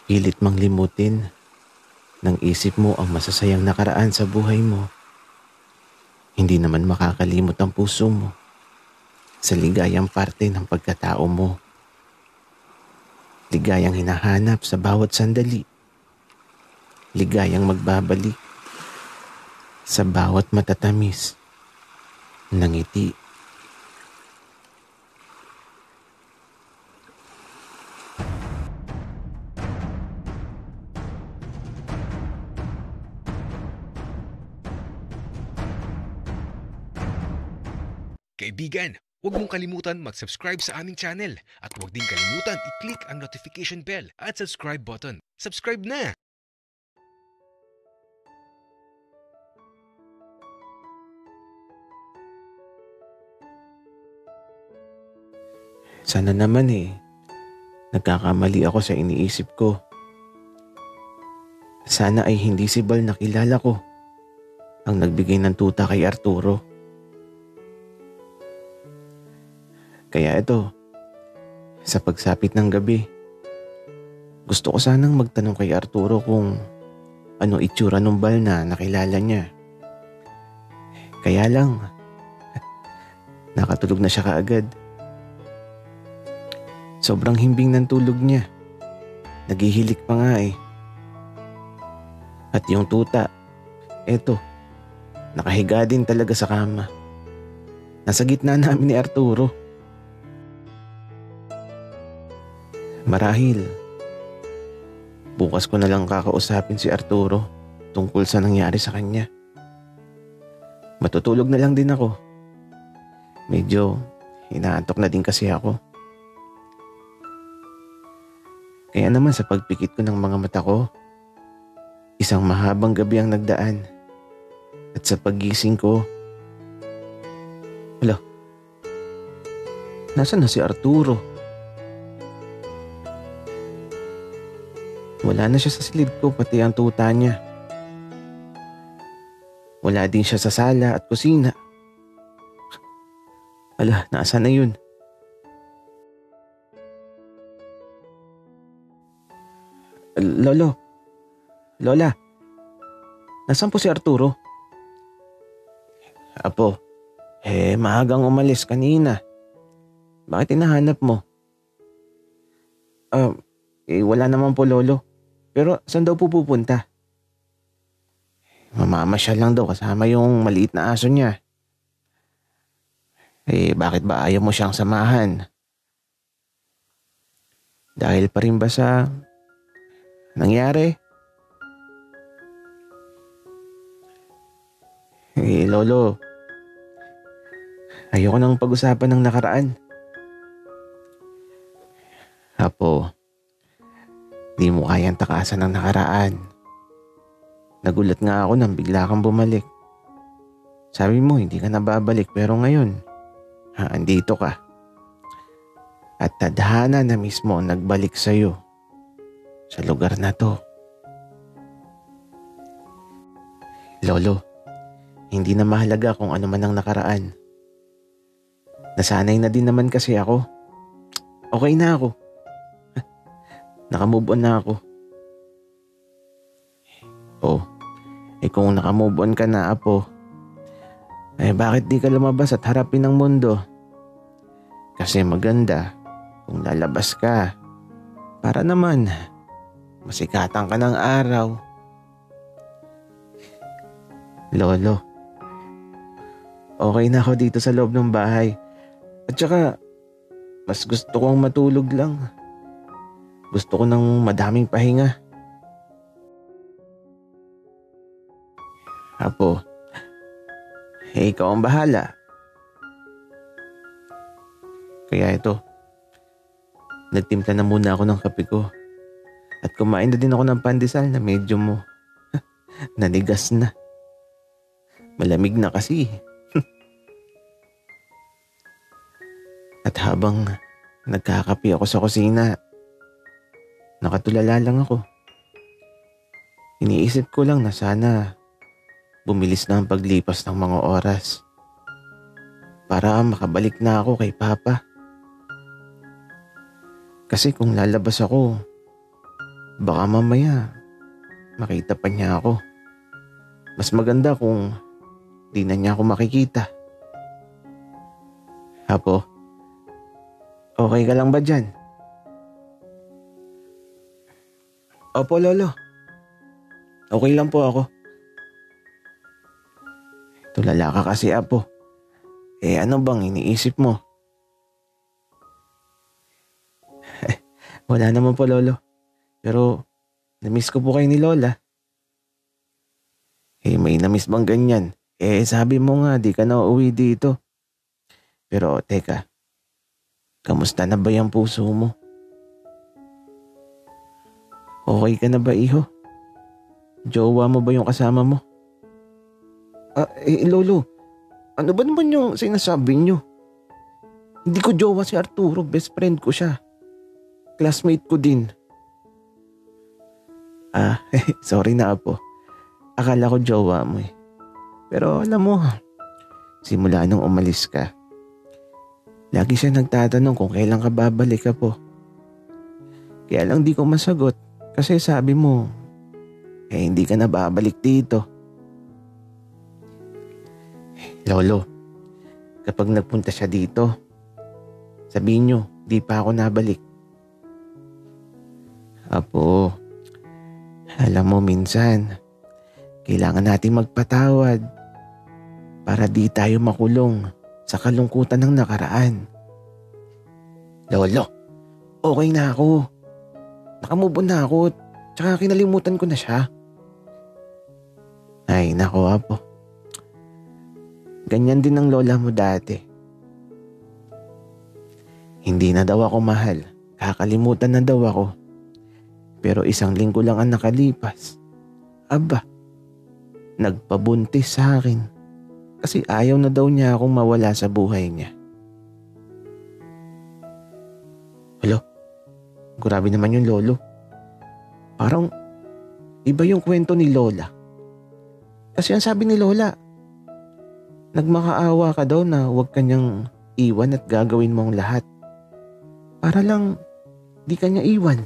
Pilit mang limutin ng isip mo ang masasayang nakaraan sa buhay mo. Hindi naman makakalimot ang puso mo sa ligayang parte ng pagkatao mo. Ligayang hinahanap sa bawat sandali. Ligayang magbabalik sa bawat matatamis na ngiti. Kaibigan, huwag mong kalimutan mag-subscribe sa aming channel at huwag din kalimutan i-click ang notification bell at subscribe button. Subscribe na! Sana naman nagkakamali ako sa iniisip ko. Sana ay hindi si Bal na kilala ko ang nagbigay ng tuta kay Arturo. Kaya ito, sa pagsapit ng gabi, gusto ko sanang magtanong kay Arturo kung ano itsura ng Bal na nakilala niya. Kaya lang, nakatulog na siya kaagad. Sobrang himbing ng tulog niya. Naghihilik pa nga At yung tuta, eto, nakahiga din talaga sa kama. Nasa gitna namin ni Arturo. Marahil, bukas ko na lang kakausapin si Arturo tungkol sa nangyari sa kanya. Matutulog na lang din ako. Medyo inaantok na din kasi ako. Kaya naman sa pagpikit ko ng mga mata ko, isang mahabang gabi ang nagdaan. At sa paggising ko, hala, nasaan na si Arturo? Wala na siya sa silid ko, pati ang tuta niya. Wala din siya sa sala at kusina. Hala, nasaan na yun? Lola, nasaan po si Arturo? Apo, maagang umalis kanina. Bakit hinahanap mo? Wala naman po, Lolo. Pero saan daw po pupunta? Mamamasyal lang daw kasama yung maliit na aso niya. Bakit ba ayaw mo siyang samahan? Dahil pa rin ba sa nangyari? Lolo, ayoko nang pag-usapan ng nakaraan. Apo, di mo kayang takasan ng nakaraan. Nagulat nga ako nang bigla kang bumalik. Sabi mo hindi ka na babalik pero ngayon, andito ka. At tadhana na mismo ang nagbalik sa'yo sa lugar na to. Lolo, hindi na mahalaga kung ano man ang nakaraan. Nasanay na din naman kasi ako. Okay na ako. Nakamove on na ako. Kung nakamove on ka na, Apo, bakit di ka lumabas at harapin ang mundo? Kasi maganda kung lalabas ka para naman masikatan ka ng araw. Lolo, okay na ako dito sa loob ng bahay. At saka, mas gusto kong matulog lang. Gusto ko ng madaming pahinga. Apo, ikaw ang bahala. Kaya ito, nagtimpla na muna ako ng kape ko. At kumain na din ako ng pandesal na medyo nanigas na. Malamig na kasi. At habang nagkakape ako sa kusina, nakatulala lang ako. Iniisip ko lang na sana bumilis na ang paglipas ng mga oras para makabalik na ako kay Papa. Kasi kung lalabas ako, Baka mamaya makita pa niya ako. Mas maganda kung di na niya ako makikita. Apo, okay ka lang ba dyan? Opo, Lolo. Okay lang po ako. Tulala ka kasi, Apo. Ano bang iniisip mo? Wala naman po, Lolo. Pero namiss ko po kayo ni Lola. May namiss bang ganyan? Sabi mo nga di ka na uuwi dito. Pero teka, kamusta na ba yung puso mo? Okay ka na ba, iho? Jowa mo ba yung kasama mo? Lolo, ano ba naman yung sinasabi nyo? Hindi ko jowa si Arturo, best friend ko siya. Classmate ko din. Sorry na, Apo. Akala ko jowa mo eh. Pero alam mo, simula nung umalis ka, lagi siya nagtatanong kung kailan ka babalik, Apo. Kaya lang di ko masagot kasi sabi mo, hindi ka na babalik dito. Lolo, kapag nagpunta siya dito, sabihin nyo, di pa ako nabalik. Apo, alam mo minsan, kailangan nating magpatawad para di tayo makulong sa kalungkutan ng nakaraan. Lolo, okay na ako. Nakamove on na ako, tsaka kinalimutan ko na siya. Ay, nako, Apo. Ganyan din ang lola mo dati. Hindi na daw ako mahal. Kakalimutan na daw ako. Pero 1 linggo lang ang nakalipas. Aba, nagpabuntis sa akin. Kasi ayaw na daw niya akong mawala sa buhay niya. Hello? Grabe naman yung lolo. Parang iba yung kwento ni Lola. Kasi ang sabi ni Lola, nagmakaawa ka daw na huwag kanyang iwan at gagawin mong lahat. Para lang di kanya iwan.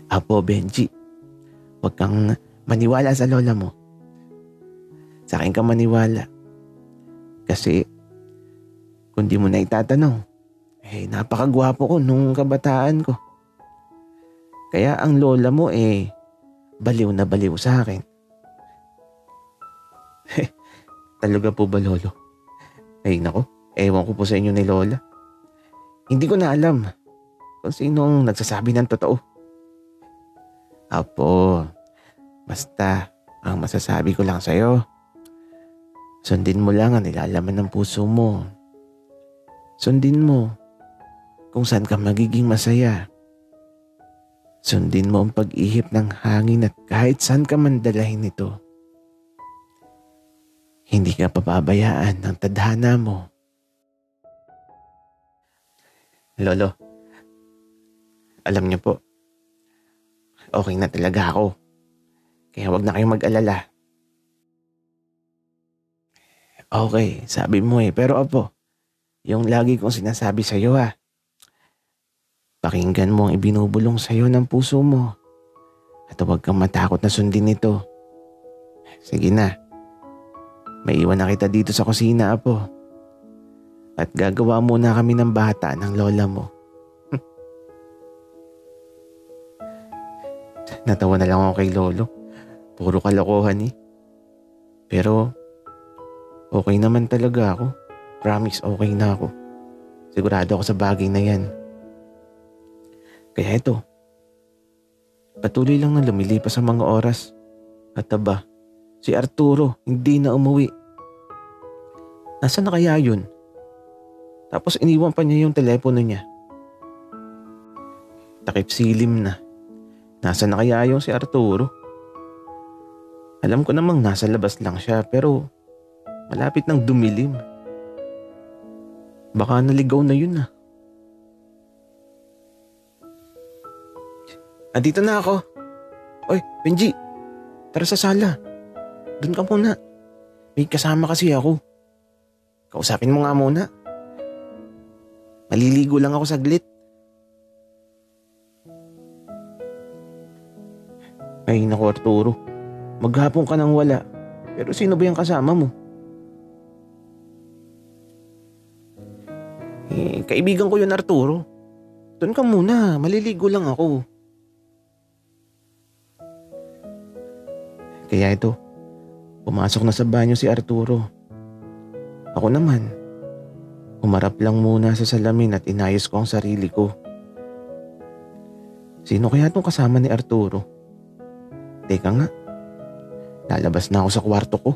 Apo, Benji, huwag kang maniwala sa lola mo. Sa akin ka maniwala. Kasi kung di mo na itatanong, napakagwapo ko nung kabataan ko. Kaya ang lola mo baliw na baliw sa akin. Talaga po ba, Lolo? Ay nako, ewan ko po sa inyo ni Lola. Hindi ko na alam kung sinong nagsasabi ng totoo. Apo, basta ang masasabi ko lang sa'yo, sundin mo lang ang nilalaman ng puso mo. Sundin mo kung saan ka magiging masaya. Sundin mo ang pag-ihip ng hangin at kahit saan ka man dalahin ito. Hindi ka pababayaan ng tadhana mo. Lolo, alam niyo po, okay na talaga ako. Kaya wag na kayong mag-alala. Okay, sabi mo pero Apo, yung lagi kong sinasabi sa'yo pakinggan mo ang ibinubulong sa'yo ng puso mo. At huwag kang matakot na sundin ito. Sige na. May iwan na kita dito sa kusina, Apo. At gagawa muna kami ng bata ng lola mo. Natawa na lang ako kay Lolo. Puro kalokohan Pero okay naman talaga ako. Promise, okay na ako. Sigurado ako sa bagay na yan. Kaya ito, patuloy lang na lumilipas ang mga oras. At si Arturo hindi na umuwi. Nasaan na kaya yun? Tapos iniwan pa niya yung telepono niya. Takip silim na. Nasaan na kaya yung si Arturo? Alam ko namang nasa labas lang siya pero malapit nang dumilim. Baka naligaw na yun Andito na ako. Oy, Benji, tara sa sala. Doon ka muna. May kasama kasi ako. Kausapin mo nga muna. Maliligo lang ako saglit. Ay naku Arturo, maghapon ka nang wala. Pero sino ba yung kasama mo? Kaibigan ko yun Arturo. Doon ka muna, maliligo lang ako. Kaya ito, pumasok na sa banyo si Arturo. Ako naman, umarap lang muna sa salamin at inayos ko ang sarili ko. Sino kaya itong kasama ni Arturo? Teka nga, lalabas na ako sa kwarto ko.